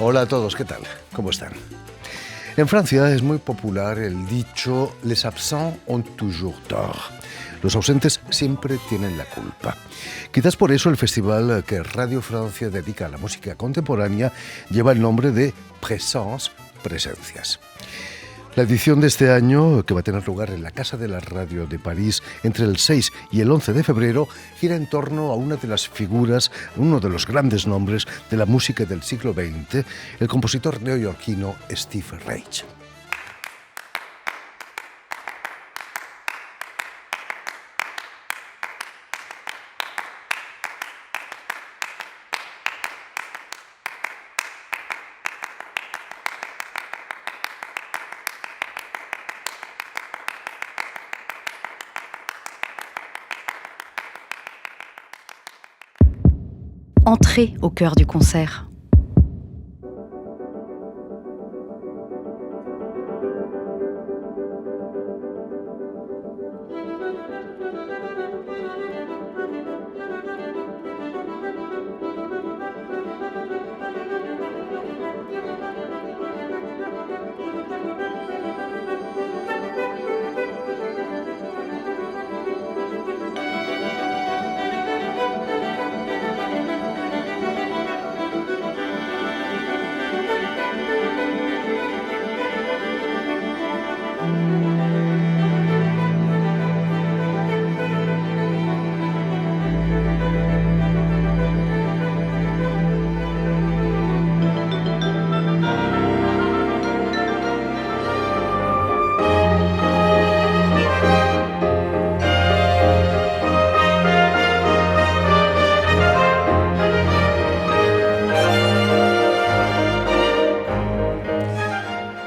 Hola a todos, ¿qué tal? ¿Cómo están? En Francia es muy popular el dicho «Les absents ont toujours tort». Los ausentes siempre tienen la culpa. Quizás por eso el festival que Radio Francia dedica a la música contemporánea lleva el nombre de Présence, Presencias. La edición de este año, que va a tener lugar en la Casa de la Radio de París entre el 6 y el 11 de febrero, gira en torno a una de las figuras, uno de los grandes nombres de la música del siglo XX, el compositor neoyorquino Steve Reich. Entrez au cœur du concert.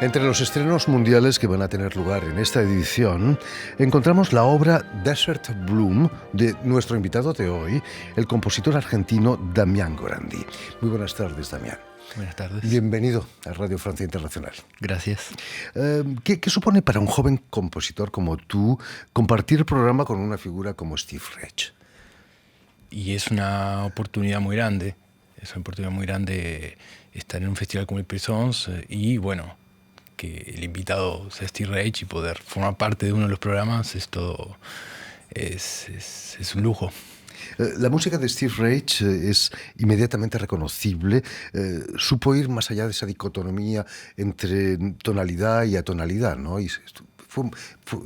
Entre los estrenos mundiales que van a tener lugar en esta edición, encontramos la obra Desert Bloom de nuestro invitado de hoy, el compositor argentino Damián Gorandi. Muy buenas tardes, Damián. Buenas tardes. Bienvenido a Radio Francia Internacional. Gracias. ¿Qué supone para un joven compositor como tú compartir el programa con una figura como Steve Reich? Y es una oportunidad muy grande. Es una oportunidad muy grande estar en un festival como el Présence y, bueno, que el invitado sea Steve Reich y poder formar parte de uno de los programas, esto es un lujo. La música de Steve Reich es inmediatamente reconocible. Supo ir más allá de esa dicotomía entre tonalidad y atonalidad, ¿no? Y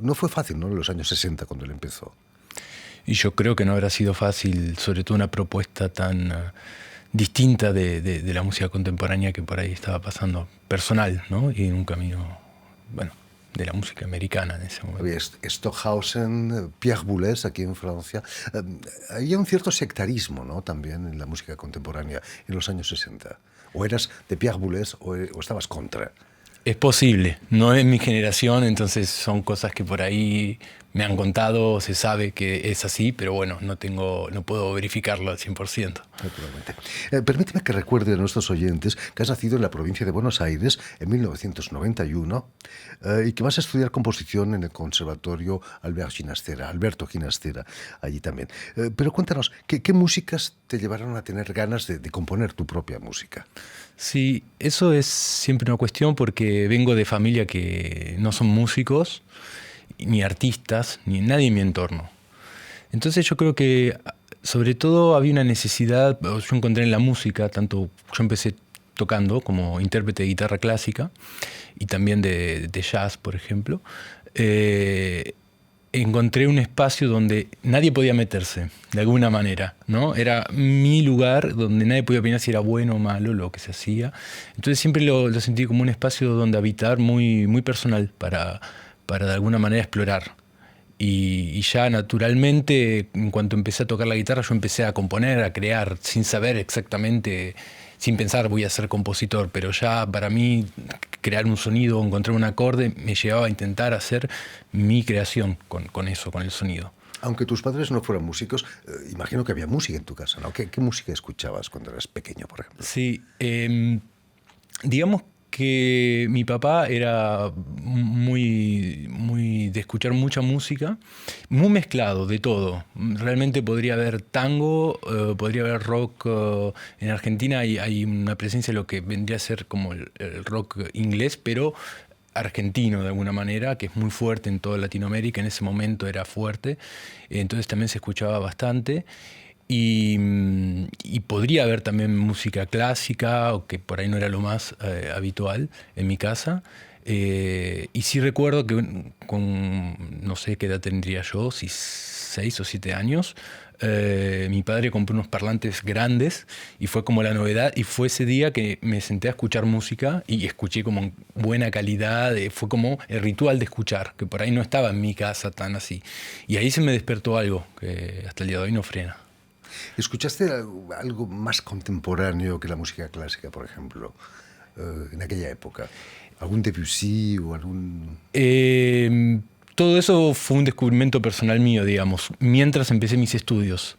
no fue fácil, ¿no? En los años 60 cuando él empezó. Y yo creo que no habrá sido fácil, sobre todo una propuesta tan distinta de la música contemporánea que por ahí estaba pasando, personal, ¿no? Y en un camino, bueno, de la música americana en ese momento. Había Stockhausen, Pierre Boulez aquí en Francia. Había un cierto sectarismo, ¿no? También en la música contemporánea en los años 60. O eras de Pierre Boulez o estabas contra. Es posible, no es mi generación, entonces son cosas que por ahí me han contado, se sabe que es así, pero bueno, no puedo verificarlo al 100%. Naturalmente. Permíteme que recuerde a nuestros oyentes que has nacido en la provincia de Buenos Aires en 1991 y que vas a estudiar composición en el Conservatorio Alberto Ginastera, allí también. Pero cuéntanos, ¿qué músicas te llevaron a tener ganas de componer tu propia música? Sí, eso es siempre una cuestión porque vengo de familia que no son músicos, ni artistas, ni nadie en mi entorno. Entonces yo creo que sobre todo había una necesidad, yo encontré en la música, tanto yo empecé tocando como intérprete de guitarra clásica y también de jazz, por ejemplo, encontré un espacio donde nadie podía meterse, de alguna manera, ¿no? Era mi lugar donde nadie podía opinar si era bueno o malo lo que se hacía. Entonces siempre lo sentí como un espacio donde habitar muy, muy personal para de alguna manera explorar. Y ya naturalmente, en cuanto empecé a tocar la guitarra, yo empecé a componer, a crear, sin saber exactamente, sin pensar voy a ser compositor, pero ya para mí crear un sonido, encontrar un acorde, me llevaba a intentar hacer mi creación con eso, con el sonido. Aunque tus padres no fueran músicos, imagino que había música en tu casa, ¿no? ¿Qué música escuchabas cuando eras pequeño, por ejemplo? Sí, digamos que mi papá era muy de escuchar mucha música, muy mezclado de todo. Realmente podría haber tango, podría haber rock. En Argentina hay una presencia de lo que vendría a ser como el rock inglés, pero argentino de alguna manera, que es muy fuerte en toda Latinoamérica. En ese momento era fuerte, entonces también se escuchaba bastante. Y podría haber también música clásica, o que por ahí no era lo más habitual en mi casa. Y sí recuerdo que no sé qué edad tendría yo, si 6 o 7 años, mi padre compró unos parlantes grandes y fue como la novedad. Y fue ese día que me senté a escuchar música y escuché como en buena calidad. Fue como el ritual de escuchar, que por ahí no estaba en mi casa tan así. Y ahí se me despertó algo que hasta el día de hoy no frena. ¿Escuchaste algo más contemporáneo que la música clásica, por ejemplo, en aquella época? ¿Algún Debussy o algún...? Todo eso fue un descubrimiento personal mío, digamos, mientras empecé mis estudios.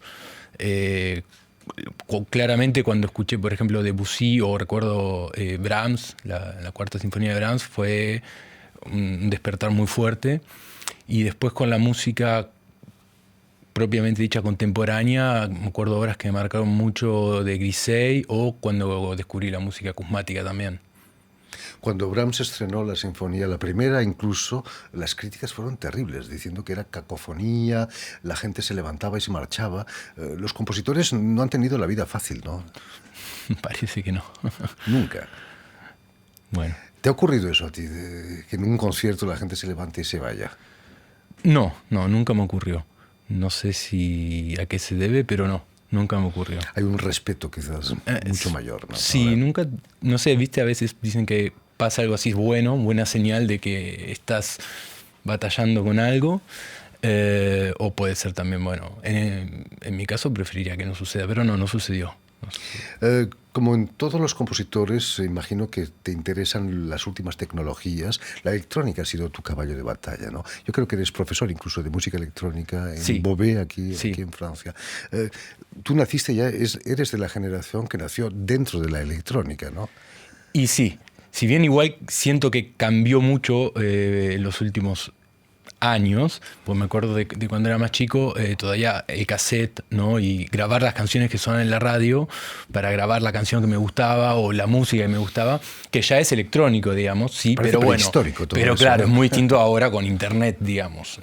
Claramente cuando escuché, por ejemplo, Debussy o recuerdo Brahms, la Cuarta Sinfonía de Brahms, fue un despertar muy fuerte. Y después con la música propiamente dicha contemporánea, me acuerdo obras que me marcaron mucho de Grisey o cuando descubrí la música acusmática también. Cuando Brahms estrenó la sinfonía, la primera incluso, las críticas fueron terribles, diciendo que era cacofonía, la gente se levantaba y se marchaba. Los compositores no han tenido la vida fácil, ¿no? Parece que no. Nunca. Bueno. ¿Te ha ocurrido eso a ti, que en un concierto la gente se levante y se vaya? No, nunca me ocurrió. No sé a qué se debe, pero nunca me ocurrió. Hay un respeto quizás mucho mayor, ¿no? Sí, ahora, nunca, no sé, viste, a veces dicen que pasa algo así, es buena señal de que estás batallando con algo, o puede ser también, bueno, en mi caso preferiría que no suceda, pero no sucedió. Como en todos los compositores, imagino que te interesan las últimas tecnologías. La electrónica ha sido tu caballo de batalla, ¿no? Yo creo que eres profesor incluso de música electrónica en Beauvais, aquí en Francia. Tú naciste ya, eres de la generación que nació dentro de la electrónica, ¿no? Y sí, si bien igual siento que cambió mucho en los últimos años, pues me acuerdo de cuando era más chico, todavía el cassette, ¿no? Y grabar las canciones que sonan en la radio para grabar la canción que me gustaba o la música que me gustaba, que ya es electrónico, digamos, sí, parece pero bueno, histórico todo pero eso, claro, ¿no? es muy distinto ahora con internet, digamos,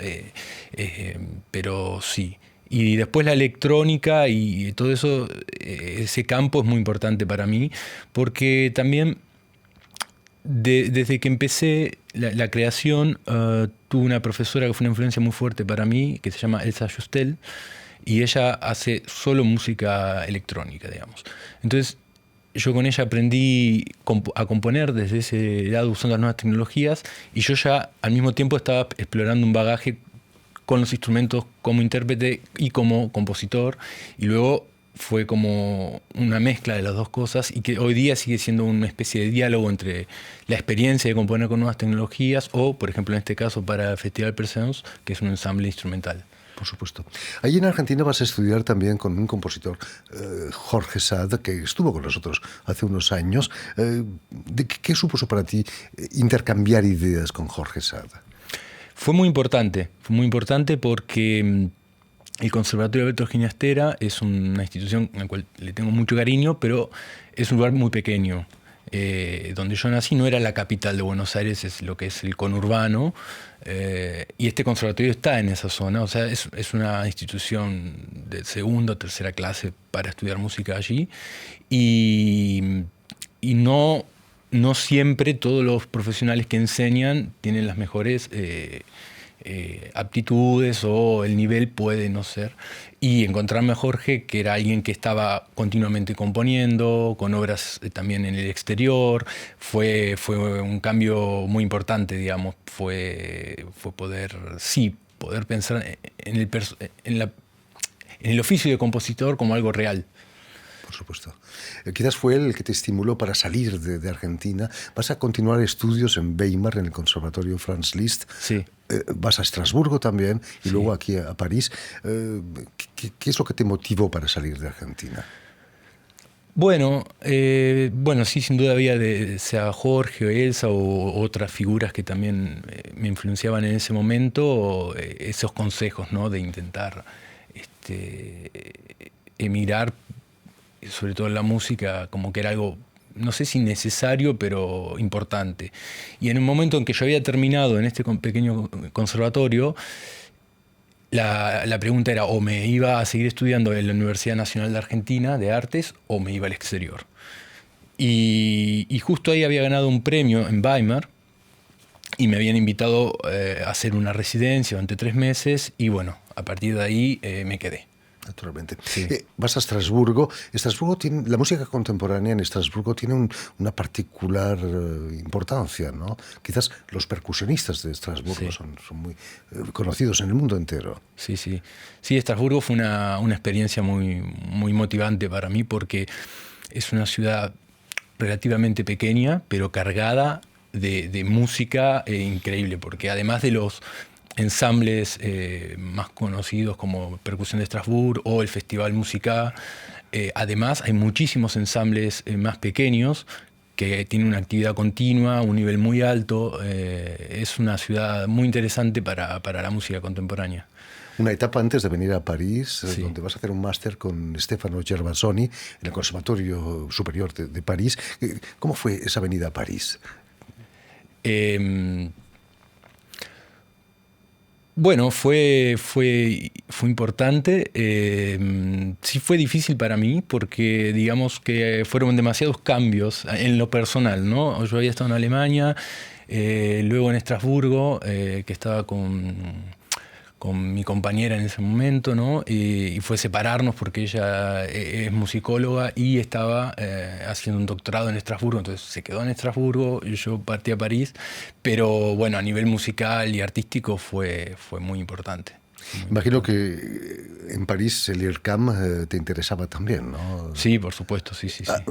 pero sí. Y después la electrónica y todo eso, ese campo es muy importante para mí, porque también desde que empecé la creación, tuve una profesora que fue una influencia muy fuerte para mí, que se llama Elsa Justel, y ella hace solo música electrónica, digamos. Entonces, yo con ella aprendí a componer desde ese lado usando las nuevas tecnologías, y yo ya al mismo tiempo estaba explorando un bagaje con los instrumentos como intérprete y como compositor, y luego fue como una mezcla de las dos cosas y que hoy día sigue siendo una especie de diálogo entre la experiencia de componer con nuevas tecnologías o, por ejemplo, en este caso para el Festival Perseus, que es un ensamble instrumental. Por supuesto. Allí en Argentina vas a estudiar también con un compositor, Jorge Sad, que estuvo con nosotros hace unos años. ¿Qué supuso para ti intercambiar ideas con Jorge Sad? Fue muy importante porque el Conservatorio Alberto Ginastera es una institución a la cual le tengo mucho cariño, pero es un lugar muy pequeño. Donde yo nací no era la capital de Buenos Aires, es lo que es el conurbano, y este conservatorio está en esa zona, o sea, es una institución de segunda o tercera clase para estudiar música allí, y no siempre todos los profesionales que enseñan tienen las mejores aptitudes o el nivel puede no ser. Y encontrarme a Jorge, que era alguien que estaba continuamente componiendo, con obras también en el exterior, fue un cambio muy importante, digamos. Fue poder pensar en el oficio de compositor como algo real. Por supuesto. Quizás fue él el que te estimuló para salir de Argentina. Vas a continuar estudios en Weimar, en el Conservatorio Franz Liszt. Sí. Vas a Estrasburgo también y luego aquí a París. ¿Qué es lo que te motivó para salir de Argentina? Bueno, sí, sin duda había sea Jorge o Elsa o otras figuras que también me influenciaban en ese momento, esos consejos, ¿no? De intentar emigrar, sobre todo en la música, como que era algo, no sé si necesario, pero importante. Y en un momento en que yo había terminado en este pequeño conservatorio, la pregunta era o me iba a seguir estudiando en la Universidad Nacional de Argentina de Artes o me iba al exterior. Y justo ahí había ganado un premio en Weimar y me habían invitado a hacer una residencia durante 3 meses y bueno, a partir de ahí me quedé. Naturalmente. Sí. Vas a Estrasburgo. Estrasburgo tiene, la música contemporánea en Estrasburgo tiene una particular importancia, ¿no? Quizás los percusionistas de Estrasburgo son muy conocidos en el mundo entero. Sí, sí. Sí, Estrasburgo fue una experiencia muy, muy motivante para mí porque es una ciudad relativamente pequeña, pero cargada de música increíble, porque además de los ensambles más conocidos como Percusión de Estrasburgo o el Festival Musica, además hay muchísimos ensambles más pequeños que tienen una actividad continua, un nivel muy alto. Es una ciudad muy interesante para la música contemporánea. Una etapa antes de venir a París, Sí. donde vas a hacer un máster con Stefano Gervasoni en el Conservatorio Superior de París. ¿Cómo fue esa venida a París? Bueno, fue importante. Sí fue difícil para mí porque digamos que fueron demasiados cambios en lo personal, ¿no? Yo había estado en Alemania, luego en Estrasburgo, que estaba con mi compañera en ese momento, ¿no? Y fue separarnos porque ella es musicóloga y estaba haciendo un doctorado en Estrasburgo, entonces se quedó en Estrasburgo y yo partí a París, pero bueno, a nivel musical y artístico fue muy importante. Imagino que en París el IRCAM te interesaba también, ¿no? Sí, por supuesto, sí.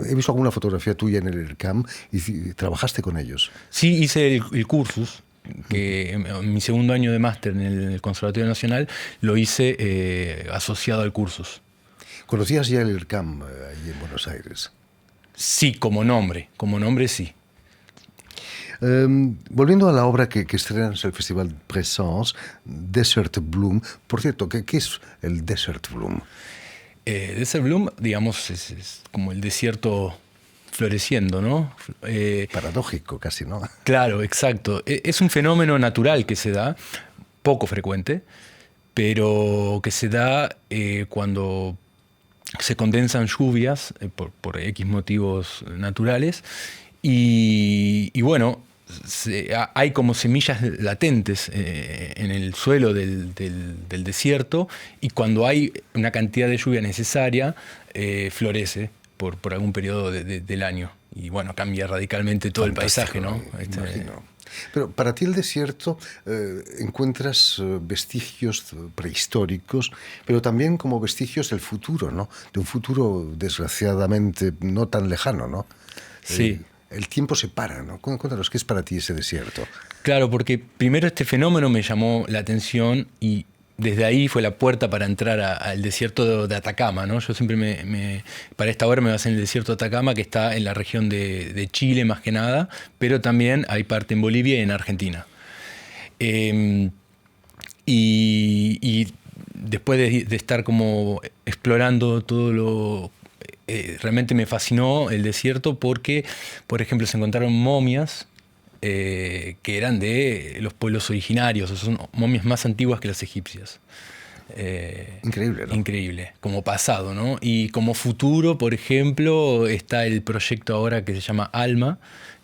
He visto alguna fotografía tuya en el IRCAM y trabajaste con ellos. Sí, hice el cursus, que en mi segundo año de máster en el Conservatorio Nacional lo hice asociado al cursus. ¿Conocías ya el IRCAM allí en Buenos Aires? Sí, como nombre sí. Volviendo a la obra que estrenas en el Festival Présence, Desert Bloom. Por cierto, ¿qué es el Desert Bloom? Desert Bloom, digamos, es como el desierto floreciendo, ¿no? Paradójico casi, ¿no? Claro, exacto. Es un fenómeno natural que se da, poco frecuente, pero que se da cuando se condensan lluvias por X motivos naturales y bueno, hay como semillas latentes en el suelo del desierto y cuando hay una cantidad de lluvia necesaria, florece por algún periodo del año. Y bueno, cambia radicalmente todo Fantástico, el paisaje, ¿no? Imagino. Pero para ti el desierto encuentras vestigios prehistóricos, pero también como vestigios del futuro, ¿no? De un futuro desgraciadamente no tan lejano, ¿no? Sí. El tiempo se para, ¿no? Cuéntanos, ¿qué es para ti ese desierto? Claro, porque primero este fenómeno me llamó la atención y desde ahí fue la puerta para entrar al desierto de Atacama, ¿no? Yo siempre para esta obra me basé en el desierto de Atacama, que está en la región de Chile más que nada, pero también hay parte en Bolivia y en Argentina. Y después de estar como explorando todo lo... realmente me fascinó el desierto porque, por ejemplo, se encontraron momias que eran de los pueblos originarios, o son momias más antiguas que las egipcias. Increíble, ¿no? Increíble, como pasado, ¿no? Y como futuro, por ejemplo, está el proyecto ahora que se llama ALMA,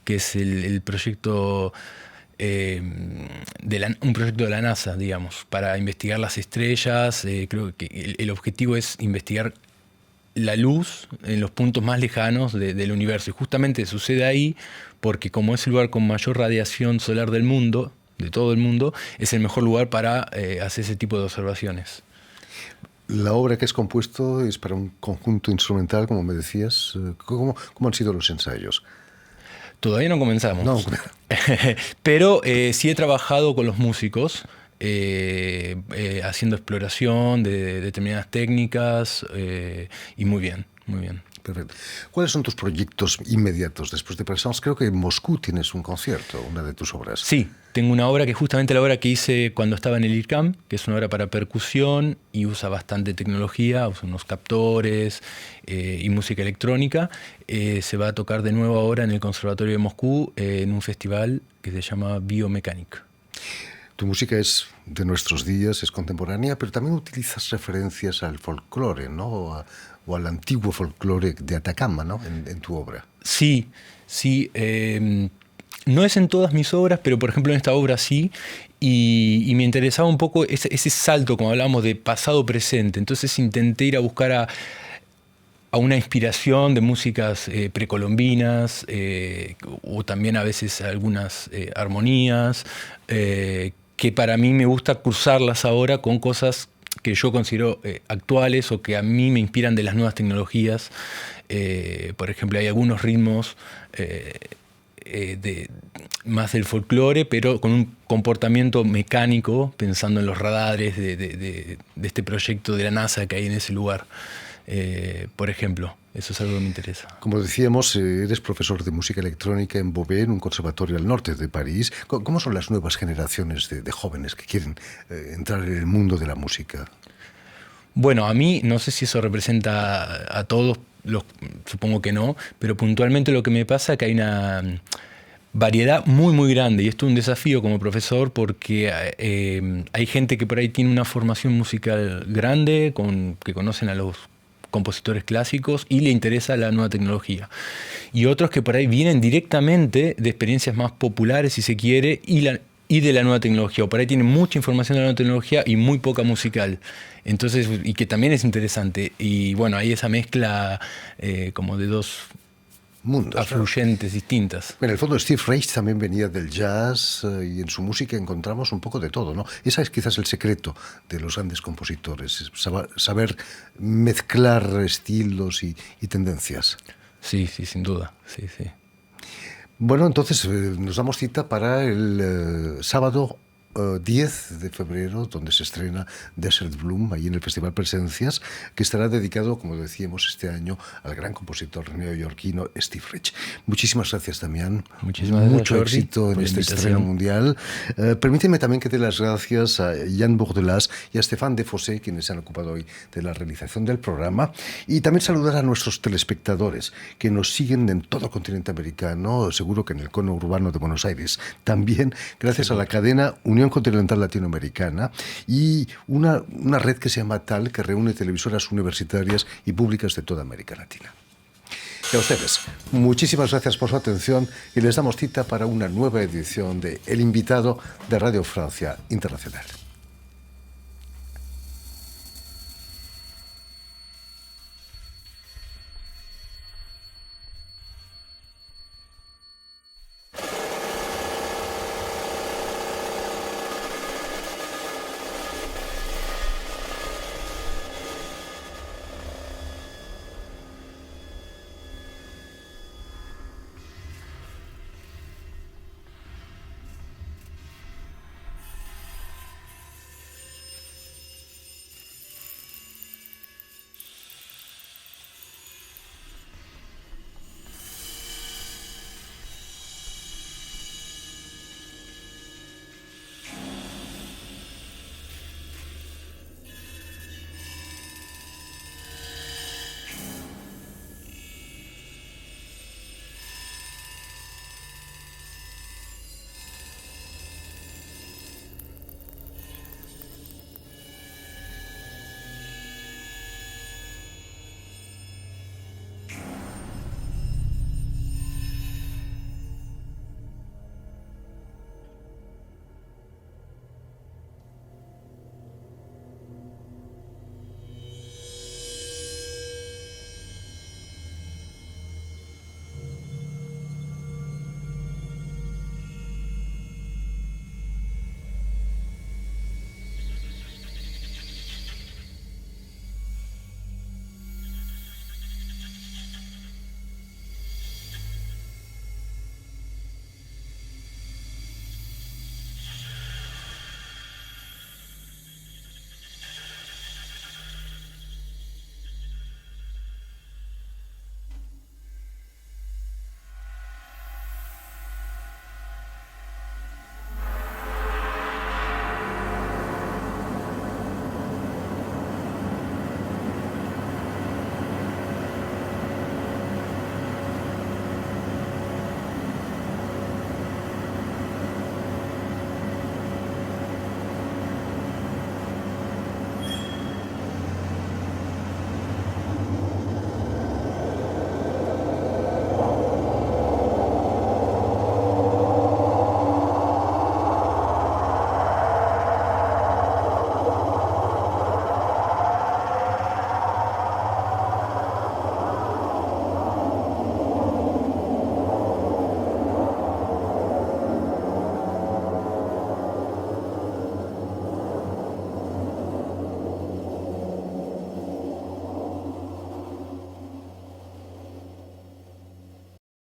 que es el proyecto, un proyecto de la NASA, digamos, para investigar las estrellas. Creo que el objetivo es investigar la luz en los puntos más lejanos del universo. Y justamente sucede ahí porque como es el lugar con mayor radiación solar del mundo, de todo el mundo, es el mejor lugar para hacer ese tipo de observaciones. La obra que has compuesto es para un conjunto instrumental, como me decías. ¿Cómo han sido los ensayos? Todavía no comenzamos. No. Pero sí he trabajado con los músicos, haciendo exploración de determinadas técnicas y muy bien, muy bien. Perfecto. ¿Cuáles son tus proyectos inmediatos después de Presence? Creo que en Moscú tienes un concierto, una de tus obras. Sí, tengo una obra que es justamente la obra que hice cuando estaba en el IRCAM, que es una obra para percusión y usa bastante tecnología, usa unos captores y música electrónica. Se va a tocar de nuevo ahora en el Conservatorio de Moscú en un festival que se llama Biomechanic. Tu música es de nuestros días, es contemporánea, pero también utilizas referencias al folclore, ¿no? O al antiguo folclore de Atacama, ¿no? En tu obra. Sí, sí. No es en todas mis obras, pero por ejemplo en esta obra sí. Y me interesaba un poco ese salto, como hablábamos, de pasado-presente. Entonces intenté ir a buscar a una inspiración de músicas precolombinas, o también a veces algunas armonías, que para mí me gusta cruzarlas ahora con cosas que yo considero actuales o que a mí me inspiran de las nuevas tecnologías. Por ejemplo, hay algunos ritmos más del folclore, pero con un comportamiento mecánico, pensando en los radares de este proyecto de la NASA que hay en ese lugar. Por ejemplo, eso es algo que me interesa. Como decíamos, eres profesor de música electrónica en Beauvais, en un conservatorio al norte de París. ¿Cómo son las nuevas generaciones de jóvenes que quieren entrar en el mundo de la música? Bueno, a mí, no sé si eso representa a todos, supongo que no, pero puntualmente lo que me pasa es que hay una variedad muy, muy grande, y esto es un desafío como profesor porque hay gente que por ahí tiene una formación musical grande, que conocen a los compositores clásicos y le interesa la nueva tecnología. Y otros que por ahí vienen directamente de experiencias más populares, si se quiere, y de la nueva tecnología, o por ahí tienen mucha información de la nueva tecnología y muy poca musical. Entonces, y que también es interesante. Y bueno, hay esa mezcla como de dos mundos afluyentes, distintas. En el fondo, Steve Reich también venía del jazz y en su música encontramos un poco de todo, ¿no? Ese es quizás el secreto de los grandes compositores, saber mezclar estilos y tendencias. Sí, sí, sin duda. Sí, sí. Bueno, entonces nos damos cita para el sábado 10 de febrero, donde se estrena Desert Bloom, ahí en el Festival Presencias, que estará dedicado, como decíamos, este año al gran compositor neoyorquino Steve Reich. Muchísimas gracias, Damián. Muchísimas gracias, Mucho Jordi, éxito en este estreno mundial. Permíteme también que dé las gracias a Jan Bourdelas y a Stéphane Defossé, quienes se han ocupado hoy de la realización del programa, y también saludar a nuestros telespectadores que nos siguen en todo el continente americano, seguro que en el cono urbano de Buenos Aires. También gracias a la cadena Unión Continental Latinoamericana y una red que se llama TAL, que reúne televisoras universitarias y públicas de toda América Latina. Y a ustedes, muchísimas gracias por su atención y les damos cita para una nueva edición de El Invitado de Radio Francia Internacional.